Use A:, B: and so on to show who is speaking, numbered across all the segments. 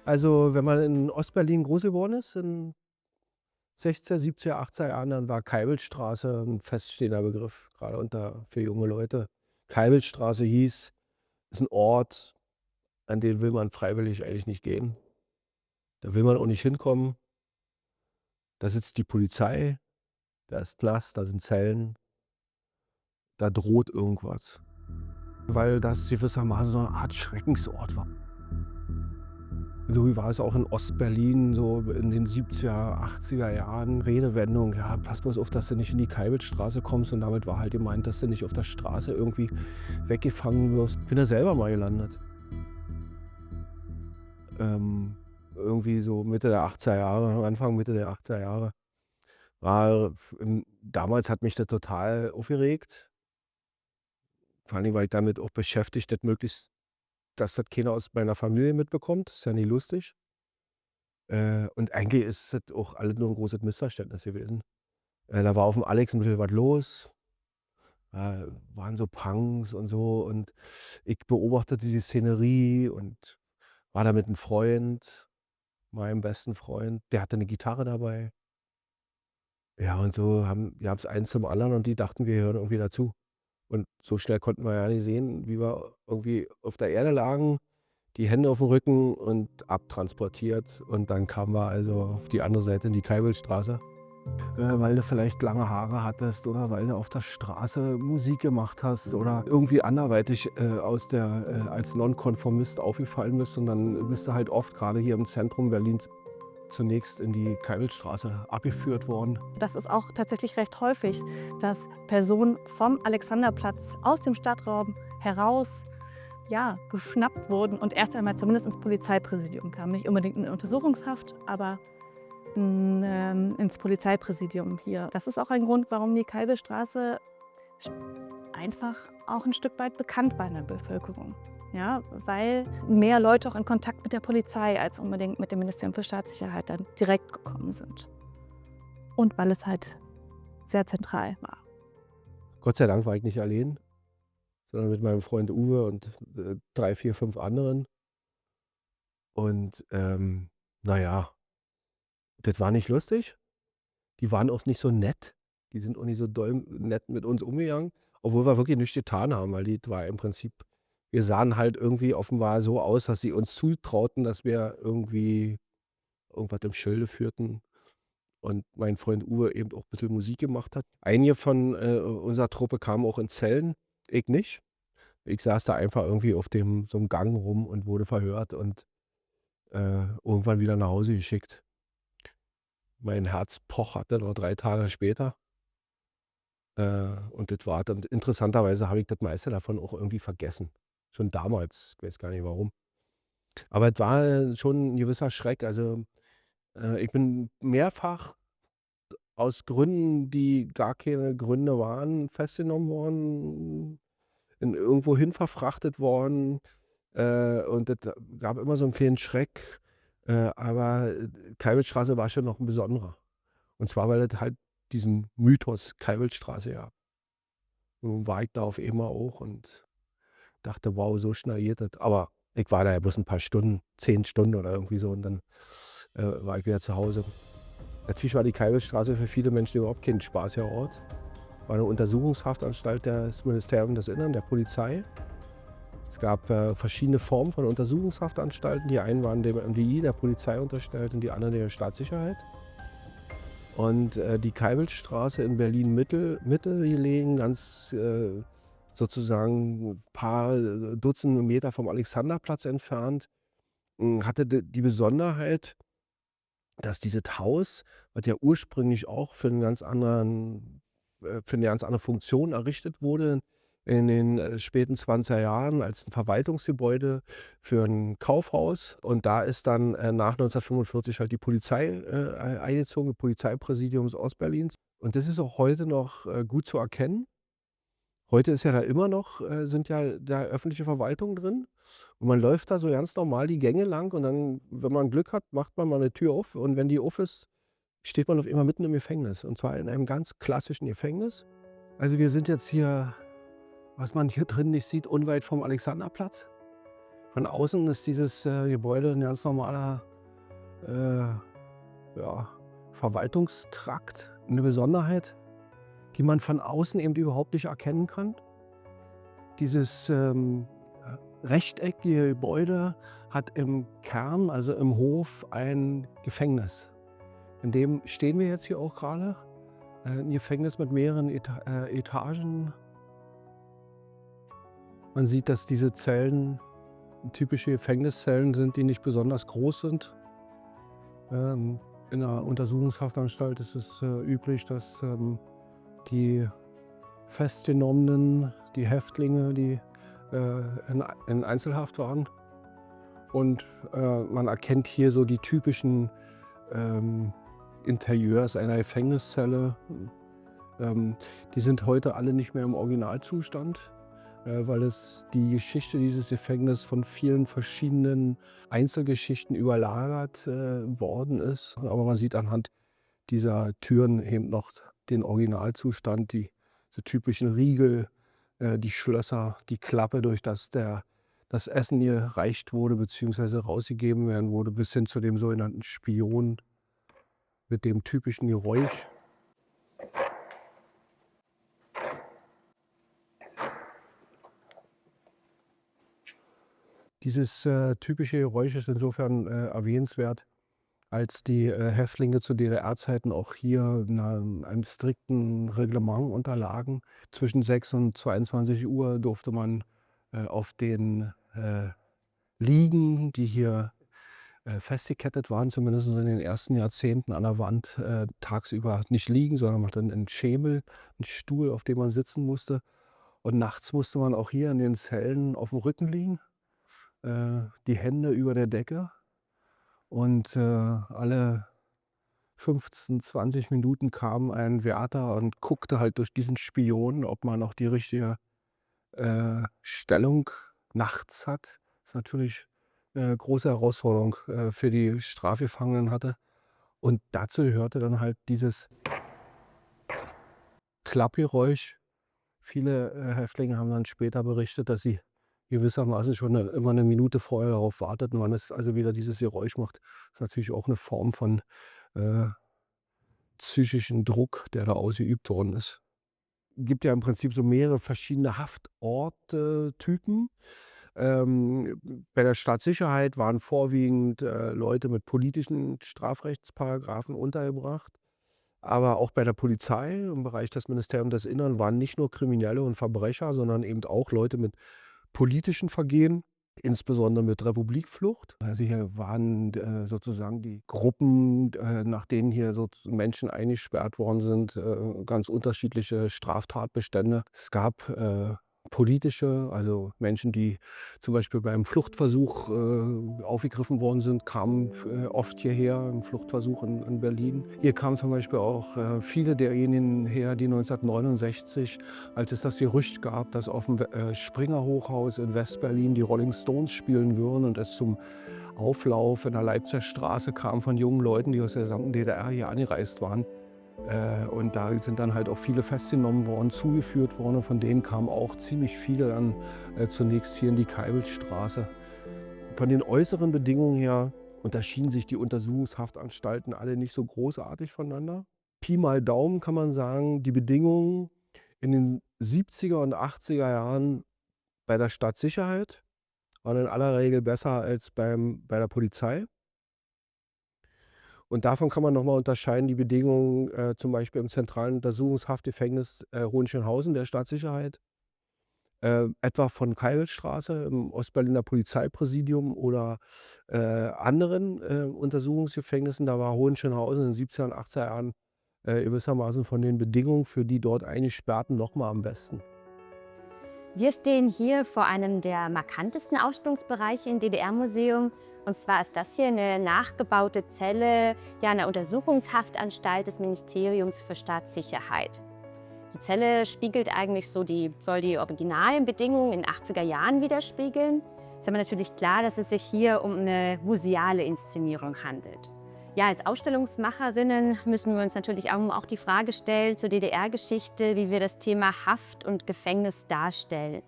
A: Also, wenn man in Ostberlin groß geworden ist, in 16er, 17er, 18er Jahren, dann war Kalbelstraße 'n feststehender Begriff, grade unter für junge Leute. Kalbelstraße hieß, ist 'n Ort, an den will man freiwillig eigentlich nicht gehen. Da will man auch nicht hinkommen. Da sitzt die Polizei, da ist Glas, da sind Zellen, da droht irgendwas, weil das gewissermaßen so 'ne Art Schreckensort war. So war es auch in Ostberlin so in den 70er, 80er Jahren. Redewendung: „Ja, pass bloß auf, dass du nicht in die Kalbelstraße kommst.“ Und damit war halt gemeint, dass du nicht auf der Straße irgendwie weggefangen wirst. Bin da selber mal gelandet. Irgendwie so Mitte der 80er Jahre, Anfang, Mitte der 80er Jahre. Damals hat mich das total aufgeregt. Vor allen Dingen war ich damit auch beschäftigt, dass das keiner aus meiner Familie mitbekommt. Ist ja nie lustig. Und eigentlich ist das auch alles nur 'n großes Missverständnis gewesen. Da war aufm Alexenmittel was los, waren so Punks und so und ich beobachtete die Szenerie und war da mit 'n Freund, meinem besten Freund, der hatte 'ne Gitarre dabei. Ja, und so gab's eins zum anderen und die dachten, wir gehören irgendwie dazu. Und so schnell konnten wir ja nicht sehen, wie wir irgendwie auf der Erde lagen, die Hände aufm Rücken und abtransportiert. Und dann kamen wir also auf die andere Seite in die Kalbelstraße. Weil du vielleicht lange Haare hattest oder weil du auf der Straße Musik gemacht hast oder irgendwie anderweitig, als Nonkonformist aufgefallen bist und dann bist du halt oft grade hier im Zentrum Berlins zunächst in die Kalbelstraße abgeführt worden.
B: Das ist auch tatsächlich recht häufig, dass Personen vom Alexanderplatz aus dem Stadtraum heraus, ja, geschnappt wurden und erst einmal zumindest ins Polizeipräsidium kamen. Nicht unbedingt in Untersuchungshaft, aber ins Polizeipräsidium hier. Das ist auch ein Grund, warum die Kalbestraße einfach auch ein Stück weit bekannt war in der Bevölkerung. Ja, weil mehr Leute auch in Kontakt mit der Polizei als unbedingt mit dem Ministerium für Staatssicherheit dann direkt gekommen sind. Und weil es halt sehr zentral war.
A: Gott sei Dank war ich nicht allein, sondern mit meinem Freund Uwe und, 3, 4, 5 anderen. Und, na ja, das war nicht lustig. Die waren auch nicht so nett. Die sind auch nicht so doll nett mit uns umgegangen, obwohl wir wirklich nichts getan haben, weil das war im Prinzip wir sahen halt irgendwie offenbar so aus, dass sie uns zutrauten, dass wir irgendwie irgendwas im Schilde führten und mein Freund Uwe eben auch bisschen Musik gemacht hat. Einige von, unserer Truppe kamen auch in Zellen, ich nicht. Ich saß da einfach irgendwie auf dem so 'm Gang rum und wurde verhört und, irgendwann wieder nach Hause geschickt. Mein Herz pocherte noch 3 Tage später. Und das war dann interessanterweise habe ich das meiste davon auch irgendwie vergessen. Schon damals, ich weiß gar nicht warum. Aber es war, schon 'n gewisser Schreck. Also, ich bin mehrfach aus Gründen, die gar keine Gründe waren, festgenommen worden, in irgendwohin verfrachtet worden, und das gab immer so 'n kleinen Schreck, aber, Kalbelstraße war schon noch 'n besonderer. Und zwar, weil es halt diesen Mythos Kalbelstraße gab. Nun war ich da auf einmal auch und dachte: „Wow, so schnell geht das.“ Aber ich war da ja bloß 'n paar Stunden, 10 Stunden oder irgendwie so und dann, war ich wieder zu Hause. Natürlich war die Kalbelstraße für viele Menschen überhaupt kein spaßiger Ort. War 'ne Untersuchungshaftanstalt des Ministerium des Innern, der Polizei. Es gab, verschiedene Formen von Untersuchungshaftanstalten. Die einen waren dem MDI, der Polizei unterstellt und die anderen der Staatssicherheit. Und, die Kalbelstraße in Berlin Mitte gelegen, ganz, sozusagen paar, Dutzende Meter vom Alexanderplatz entfernt, hatte die Besonderheit, dass dieses Haus, was ja ursprünglich auch für 'ne ganz andere Funktion errichtet wurde in den, späten 20er Jahren als 'n Verwaltungsgebäude für 'n Kaufhaus. Und da ist dann, nach 1945 halt die Polizei, eingezogen, Polizeipräsidium Ostberlins. Und das ist auch heute noch, gut zu erkennen. Heute ist ja da immer noch sind ja da öffentliche Verwaltungen drin und man läuft da so ganz normal die Gänge lang und dann, wenn man Glück hat, macht man mal 'ne Tür auf und wenn die auf ist, steht man auf einmal mitten im Gefängnis und zwar in einem ganz klassischen Gefängnis. Also, wir sind jetzt hier, was man hier drin nicht sieht, unweit vom Alexanderplatz, Von außen ist dieses Gebäude ein ganz normaler ja, Verwaltungstrakt. Eine Besonderheit, die man von außen eben überhaupt nicht erkennen kann. Dieses rechteckige Gebäude hat im Kern, also im Hof, ein Gefängnis. In dem stehen wir jetzt hier auch gerade. Ein Gefängnis mit mehreren Etagen. Man sieht, dass diese Zellen typische Gefängniszellen sind, die nicht besonders groß sind. In einer Untersuchungshaftanstalt ist es üblich, dass die Festgenommenen, die Häftlinge, die in Einzelhaft waren. Und man erkennt hier so die typischen Interieurs einer Gefängniszelle. Die sind heute alle nicht mehr im Originalzustand, weil es die Geschichte dieses Gefängnisses von vielen verschiedenen Einzelgeschichten überlagert worden ist. Aber man sieht anhand dieser Türen eben noch den Originalzustand, diese typischen Riegel, die Schlösser, die Klappe, durch das das Essen gereicht wurde bzw. rausgegeben werden wurde, bis hin zu dem sogenannten Spion mit dem typischen Geräusch. Dieses typische Geräusch ist insofern erwähnenswert, als die Häftlinge zu DDR-Zeiten auch hier einem strikten Reglement unterlagen. Zwischen 6 und 22 Uhr durfte man auf den Liegen, die hier festgekettet waren, zumindest in den ersten Jahrzehnten an der Wand, tagsüber nicht liegen, sondern man hatte einen Schemel, einen Stuhl, auf dem man sitzen musste. Und nachts musste man auch hier in den Zellen auf dem Rücken liegen, die Hände über der Decke. Und alle 15, 20 Minuten kam ein Wärter und guckte halt durch diesen Spion, ob man noch die richtige Stellung nachts hat. Das ist natürlich eine große Herausforderung für die Strafgefangenen hatte. Und dazu gehörte dann halt dieses Klappgeräusch. Viele Häftlinge haben dann später berichtet, dass sie gewissermaßen schon immer eine Minute vorher darauf warteten, wann es also wieder dieses Geräusch macht. Das ist natürlich auch eine Form von psychischen Druck, der da ausgeübt worden ist. Es gibt ja im Prinzip so mehrere verschiedene Haftorttypen. Bei der Staatssicherheit waren vorwiegend Leute mit politischen Strafrechtsparagraphen untergebracht. Aber auch bei der Polizei, im Bereich des Ministeriums des Innern, waren nicht nur Kriminelle und Verbrecher, sondern eben auch Leute mit politischen Vergehen, insbesondere mit Republikflucht. Also hier waren sozusagen die Gruppen, nach denen hier so Menschen eingesperrt worden sind, ganz unterschiedliche Straftatbestände. Es gab politische, also Menschen, die zum Beispiel beim Fluchtversuch aufgegriffen worden sind, kamen oft hierher, im Fluchtversuch in Berlin. Hier kamen zum Beispiel auch viele derjenigen her, die 1969, als es das Gerücht gab, dass auf dem Springer-Hochhaus in West-Berlin die Rolling Stones spielen würden und es zum Auflauf in der Leipziger Straße kam von jungen Leuten, die aus der gesamten DDR hier angereist waren. Und da sind dann halt auch viele festgenommen worden, zugeführt worden. Und von denen kamen auch ziemlich viele dann zunächst hier in die Keibelstraße. Von den äußeren Bedingungen her unterschieden sich die Untersuchungshaftanstalten alle nicht so großartig voneinander. Pi mal Daumen kann man sagen, die Bedingungen in den 70er und 80er Jahren bei der Staatssicherheit waren in aller Regel besser als bei der Polizei. Und davon kann man nochmal unterscheiden die Bedingungen zum Beispiel im zentralen Untersuchungshaftgefängnis Hohenschönhausen der Staatssicherheit, etwa von Keilstraße im Ostberliner Polizeipräsidium oder anderen Untersuchungsgefängnissen. Da war Hohenschönhausen in den 70er und 80er Jahren gewissermaßen von den Bedingungen für die dort Eingesperrten nochmal am besten.
C: Wir stehen hier vor einem der markantesten Ausstellungsbereiche im DDR-Museum. Und zwar ist das hier eine nachgebaute Zelle einer Untersuchungshaftanstalt des Ministeriums für Staatssicherheit. Die Zelle spiegelt eigentlich soll die originalen Bedingungen in den 80er Jahren widerspiegeln. Es ist aber natürlich klar, dass es sich hier um eine museale Inszenierung handelt. Ja, als Ausstellungsmacherinnen müssen wir uns natürlich auch die Frage stellen zur DDR-Geschichte, wie wir das Thema Haft und Gefängnis darstellen.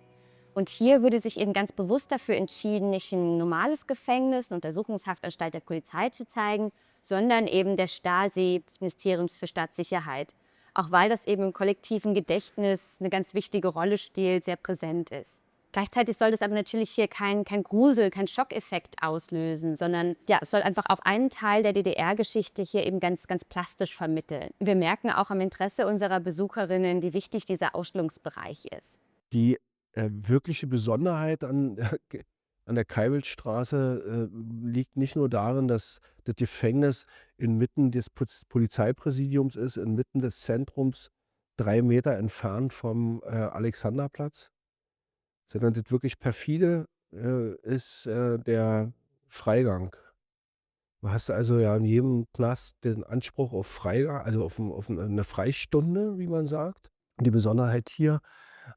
C: Und hier wurde sich eben ganz bewusst dafür entschieden, nicht ein normales Gefängnis, eine Untersuchungshaftanstalt der Polizei zu zeigen, sondern eben der Stasi, des Ministeriums für Staatssicherheit. Auch weil das eben im kollektiven Gedächtnis eine ganz wichtige Rolle spielt, sehr präsent ist. Gleichzeitig soll das aber natürlich hier kein Grusel, kein Schockeffekt auslösen, sondern ja, es soll einfach auf einen Teil der DDR-Geschichte hier eben ganz, ganz plastisch vermitteln. Wir merken auch am Interesse unserer Besucherinnen, wie wichtig dieser Ausstellungsbereich ist.
A: Die, wirkliche Besonderheit an der Kalbelstraße, liegt nicht nur darin, dass das Gefängnis inmitten des Polizeipräsidiums ist, inmitten des Zentrums, 3 Meter entfernt vom, Alexanderplatz, sondern das wirklich perfide, ist, der Freigang. Du hast also ja in jedem Knast den Anspruch auf Freigang, also auf 'ne Freistunde, wie man sagt. Und die Besonderheit hier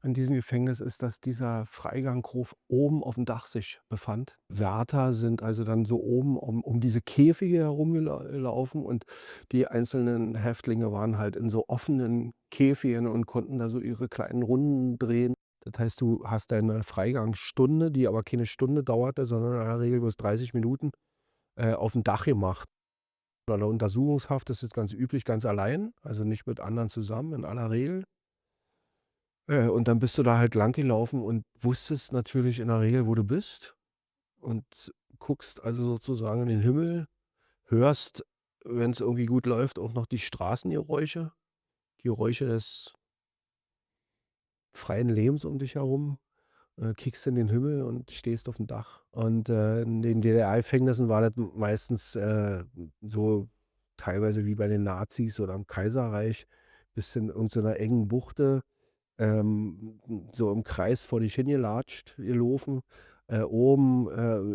A: an diesem Gefängnis ist, dass dieser Freiganghof oben auf dem Dach sich befand. Wärter sind also dann so oben um diese Käfige herumgelaufen und die einzelnen Häftlinge waren halt in so offenen Käfigen und konnten da so ihre kleinen Runden drehen. Das heißt, du hast deine Freigangsstunde, die aber keine Stunde dauerte, sondern in aller Regel bloß 30 Minuten, aufm Dach gemacht. Bei der Untersuchungshaft ist das ganz üblich, ganz allein, also nicht mit anderen zusammen in aller Regel. Und dann bist du da halt langgelaufen und wusstest natürlich in der Regel, wo du bist und guckst also sozusagen in den Himmel, hörst, wenn es irgendwie gut läuft, auch noch die Straßengeräusche, Geräusche des freien Lebens um dich herum, kickst in den Himmel und stehst auf dem Dach. Und, in den DDR-Gefängnissen war das meistens, so teilweise wie bei den Nazis oder im Kaiserreich, bist in irgend so 'ner engen Buchte, so im Kreis vor dich hingelatscht, gelaufen. Oben,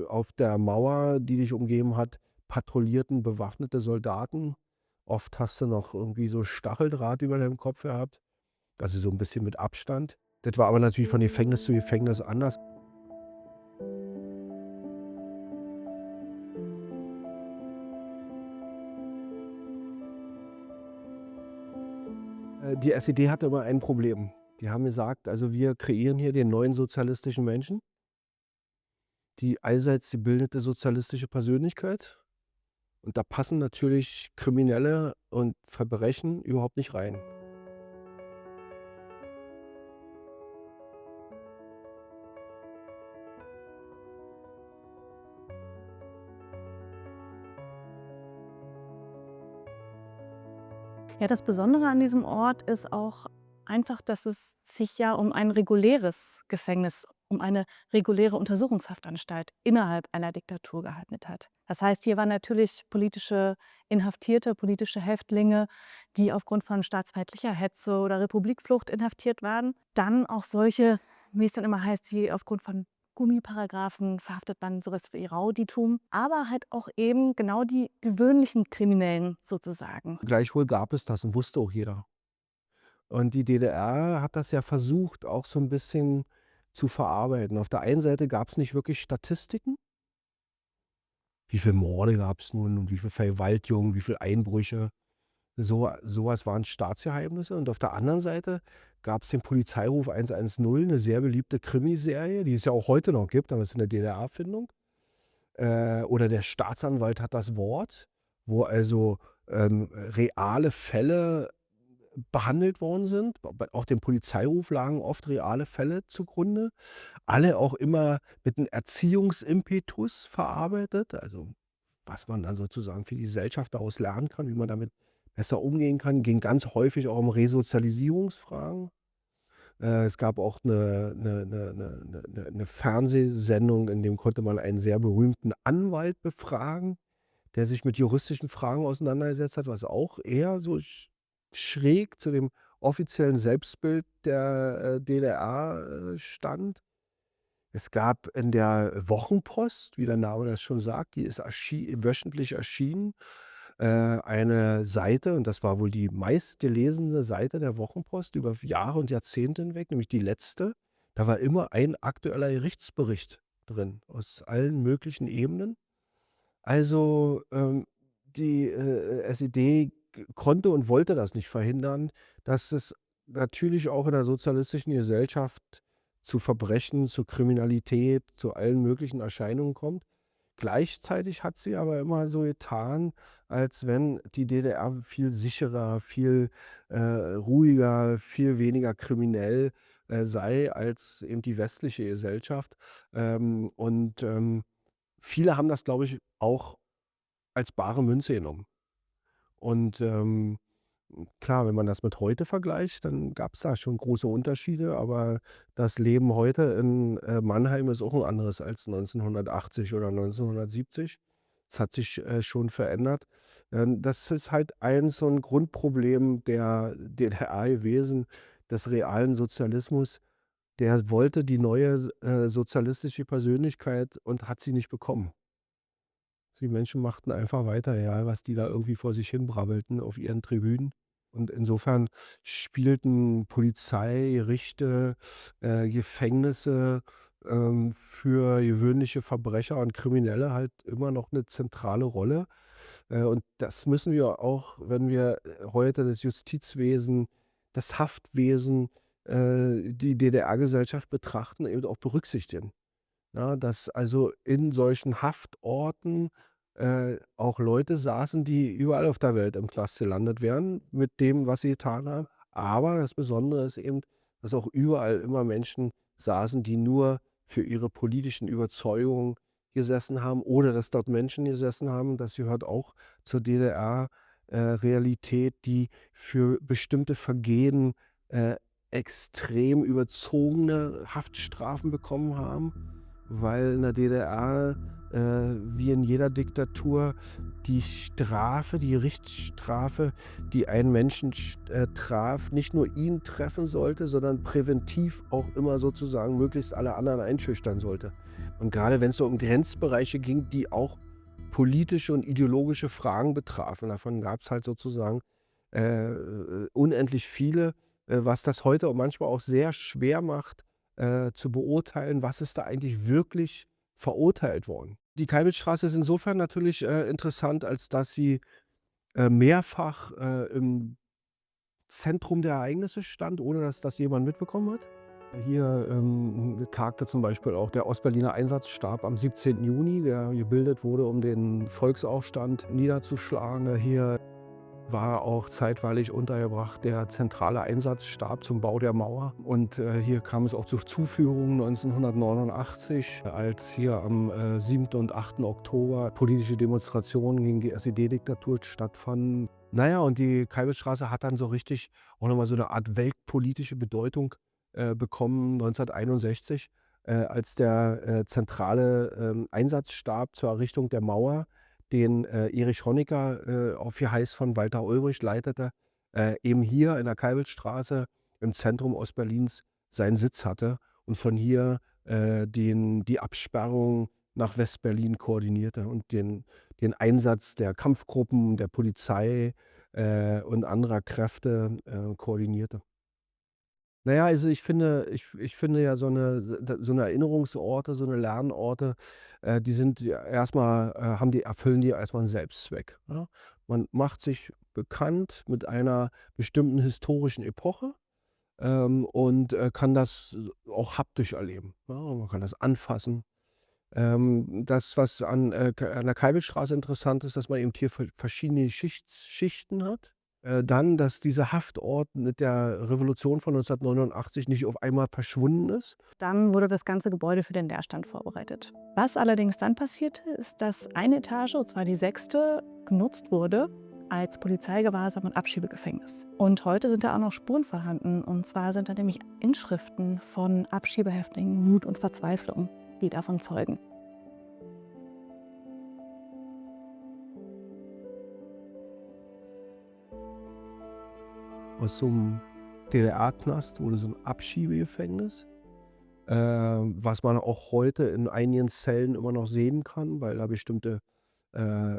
A: auf der Mauer, die dich umgeben hat, patrouillierten bewaffnete Soldaten. Oft hast du noch irgendwie so Stacheldraht über deinem Kopf gehabt, also so 'n bisschen mit Abstand. Das war aber natürlich von Gefängnis zu Gefängnis anders. Die SED hatte immer ein Problem. Die haben gesagt: „Also, wir kreieren hier den neuen sozialistischen Menschen, die allseits gebildete sozialistische Persönlichkeit.“ Und da passen natürlich Kriminelle und Verbrechen überhaupt nicht rein.
B: Ja, das Besondere an diesem Ort ist auch einfach, dass es sich ja um ein reguläres Gefängnis, um eine reguläre Untersuchungshaftanstalt innerhalb einer Diktatur gehandelt hat. Das heißt, hier waren natürlich politische Inhaftierte, politische Häftlinge, die aufgrund von staatsfeindlicher Hetze oder Republikflucht inhaftiert waren. Dann auch solche, wie es dann immer heißt, die aufgrund von Gummiparagraphen verhaftet waren, sowas wie Rauditum, aber halt auch eben genau die gewöhnlichen Kriminellen sozusagen.
A: Gleichwohl gab es das und wusste auch jeder. Und die DDR hat das ja versucht, auch so 'n bisschen zu verarbeiten. Auf der einen Seite gab's nicht wirklich Statistiken. Wie viel Morde gab's nun und wie viel Vergewaltigungen, wie viel Einbrüche. So was waren Staatsgeheimnisse. Und auf der anderen Seite gab's den Polizeiruf 110, 'ne sehr beliebte Krimiserie, die es ja auch heute noch gibt, aber ist 'ne DDR-Erfindung. Oder der Staatsanwalt hat das Wort, wo also, reale Fälle behandelt worden sind. Auch dem Polizeiruf lagen oft reale Fälle zugrunde. Alle auch immer mit 'nem Erziehungsimpetus verarbeitet, also, was man dann sozusagen für die Gesellschaft daraus lernen kann, wie man damit besser umgehen kann. Ging ganz häufig auch um Resozialisierungsfragen. Es gab auch 'ne Fernsehsendung, in dem konnte man einen sehr berühmten Anwalt befragen, der sich mit juristischen Fragen auseinandergesetzt hat, was auch eher so schräg zu dem offiziellen Selbstbild der, DDR, stand. Es gab in der Wochenpost, wie der Name das schon sagt, die ist wöchentlich erschienen, eine Seite, und das war wohl die meistgelesene Seite der Wochenpost über Jahre und Jahrzehnte hinweg, nämlich die letzte. Da war immer ein aktueller Gerichtsbericht drin aus allen möglichen Ebenen. Also, die, SED konnte und wollte das nicht verhindern, dass es natürlich auch in der sozialistischen Gesellschaft zu Verbrechen, zu Kriminalität, zu allen möglichen Erscheinungen kommt. Gleichzeitig hat sie aber immer so getan, als wenn die DDR viel sicherer, viel, ruhiger, viel weniger kriminell, sei als eben die westliche Gesellschaft. Viele haben das, glaube ich, auch als bare Münze genommen. Und, klar, wenn man das mit heute vergleicht, dann gab es da schon große Unterschiede, aber das Leben heute in, Mannheim ist auch ein anderes als 1980 oder 1970. Es hat sich, schon verändert. Das ist halt so ein Grundproblem der DDR gewesen, des realen Sozialismus. Der wollte die neue sozialistische Persönlichkeit und hat sie nicht bekommen. Die Menschen machten einfach weiter, egal was die da irgendwie vor sich hin brabbelten auf ihren Tribünen. Und insofern spielten Polizei, Gerichte, Gefängnisse, für gewöhnliche Verbrecher und Kriminelle halt immer noch eine zentrale Rolle. Und das müssen wir auch, wenn wir, heute das Justizwesen, das Haftwesen, die DDR-Gesellschaft betrachten, eben auch berücksichtigen. Ja, dass also in solchen Haftorten, auch Leute saßen, die überall auf der Welt im Knast gelandet wären mit dem, was sie getan haben. Aber das Besondere ist eben, dass auch überall immer Menschen saßen, die nur für ihre politischen Überzeugungen gesessen haben oder dass dort Menschen gesessen haben, das gehört auch zur DDR, Realität, die für bestimmte Vergehen, extrem überzogene Haftstrafen bekommen haben, weil in der DDR, wie in jeder Diktatur, die Strafe, die Gerichtsstrafe, die einen Menschen traf, nicht nur ihn treffen sollte, sondern präventiv auch immer sozusagen möglichst alle anderen einschüchtern sollte. Und gerade wenn es so um Grenzbereiche ging, die auch politische und ideologische Fragen betrafen, davon gab es halt sozusagen, unendlich viele, was das heute auch manchmal auch sehr schwer macht, zu beurteilen, was ist da eigentlich wirklich verurteilt worden. Die Kalbitstraße ist insofern natürlich, interessant, als dass sie, mehrfach, im Zentrum der Ereignisse stand, ohne dass das jemand mitbekommen hat. Hier, tagte zum Beispiel auch der Ostberliner Einsatzstab am 17. Juni, der gebildet wurde, um den Volksaufstand niederzuschlagen. Hier war auch zeitweilig untergebracht der zentrale Einsatzstab zum Bau der Mauer. Und, hier kam es auch zu Zuführungen 1989, als hier am, 7. und 8. Oktober politische Demonstrationen gegen die SED-Diktatur stattfanden. Na ja, und die Kalbitstraße hat dann so richtig auch noch mal so eine Art weltpolitische Bedeutung, bekommen 1961, als der, zentrale, Einsatzstab zur Errichtung der Mauer, den, Erich Honecker, auf Geheiß von Walter Ulbricht leitete, eben hier in der Kalbitstraße im Zentrum Ostberlins seinen Sitz hatte und von hier, die Absperrung nach Westberlin koordinierte und den Einsatz der Kampfgruppen, der Polizei, und anderer Kräfte, koordinierte. Na ja, also ich finde ja so 'ne Erinnerungsorte, so 'ne Lernorte, die sind ja erst mal, erfüllen die erst mal 'n Selbstzweck, ne? Man macht sich bekannt mit einer bestimmten historischen Epoche, und, kann das auch haptisch erleben, ne? Man kann das anfassen. Das, was an der Kalbitstraße interessant ist, dass man eben hier verschiedene Schichten hat. Dann, dass dieser Haftort mit der Revolution von 1989 nicht auf einmal verschwunden ist.
B: Dann wurde das ganze Gebäude für den Leerstand vorbereitet. Was allerdings dann passierte, ist, dass eine Etage, und zwar die sechste, genutzt wurde als Polizeigewahrsam und Abschiebegefängnis. Und heute sind da auch noch Spuren vorhanden. Und zwar sind da nämlich Inschriften von Abschiebehäftlingen, Wut und Verzweiflung, die davon zeugen.
A: Aus so 'nem DDR-Knast wurde so 'n Abschiebegefängnis, was man auch heute in einigen Zellen immer noch sehen kann, weil da bestimmte, äh,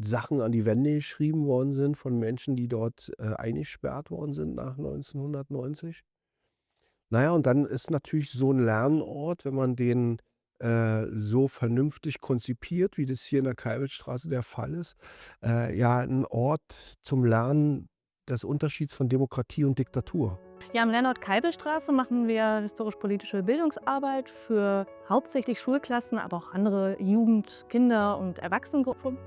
A: Sachen an die Wände geschrieben worden sind von Menschen, die dort, eingesperrt worden sind nach 1990. Na ja, und dann ist natürlich so 'n Lernort, wenn man den, so vernünftig konzipiert, wie das hier in der Kalbitstraße der Fall ist, ja 'n Ort zum Lernen des Unterschieds von Demokratie und Diktatur.
B: Ja, am Leonhard-Keibel-Straße machen wir historisch-politische Bildungsarbeit für hauptsächlich Schulklassen, aber auch andere Jugend-, Kinder- und Erwachsenengruppen.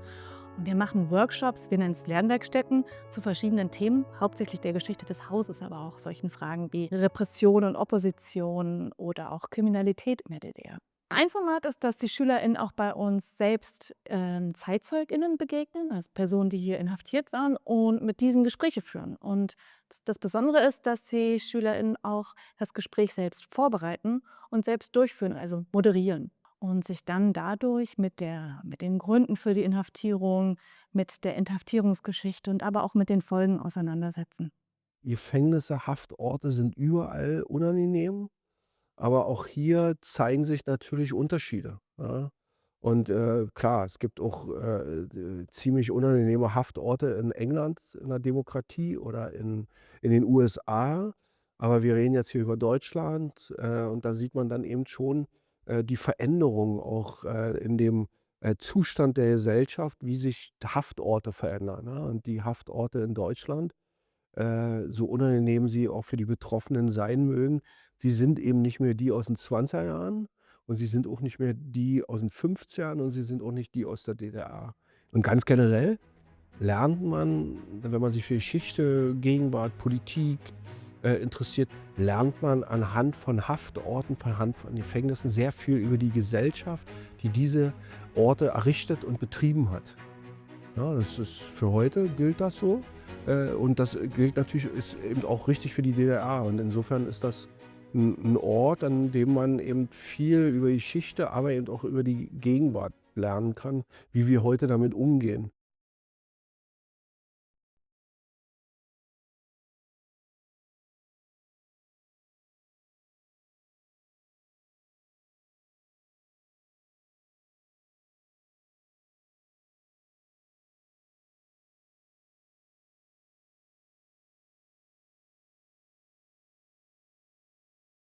B: Und wir machen Workshops, wir nennen es Lernwerkstätten, zu verschiedenen Themen, hauptsächlich der Geschichte des Hauses, aber auch solchen Fragen wie Repression und Opposition oder auch Kriminalität in der DDR. Ein Format ist, dass die SchülerInnen auch bei uns selbst ZeitzeugInnen begegnen, also Personen, die hier inhaftiert waren, und mit diesen Gespräche führen. Und das Besondere ist, dass die SchülerInnen auch das Gespräch selbst vorbereiten und selbst durchführen, also moderieren. Und sich dann dadurch mit den Gründen für die Inhaftierung, mit der Inhaftierungsgeschichte und aber auch mit den Folgen auseinandersetzen.
A: Gefängnisse, Haftorte sind überall unangenehm, aber auch hier zeigen sich natürlich Unterschiede, ja? Und, klar, es gibt auch, ziemlich unangenehme Haftorte in England, in der Demokratie oder in den USA, aber wir reden jetzt hier über Deutschland, und da sieht man dann eben schon, die Veränderung auch, in dem, Zustand der Gesellschaft, wie sich Haftorte verändern, ne? Und die Haftorte in Deutschland, so unangenehm sie auch für die Betroffenen sein mögen, sie sind eben nicht mehr die aus den 20er Jahren und sie sind auch nicht mehr die aus den 50ern und sie sind auch nicht die aus der DDR. Und ganz generell lernt man, wenn man sich für Geschichte, Gegenwart, Politik, interessiert, lernt man anhand von Haftorten, anhand von Gefängnissen sehr viel über die Gesellschaft, die diese Orte errichtet und betrieben hat. Ja, das ist für heute gilt das so. Und das gilt natürlich ist eben auch richtig für die DDR. Und insofern ist das ein Ort, an dem man eben viel über die Geschichte, aber eben auch über die Gegenwart lernen kann, wie wir heute damit umgehen.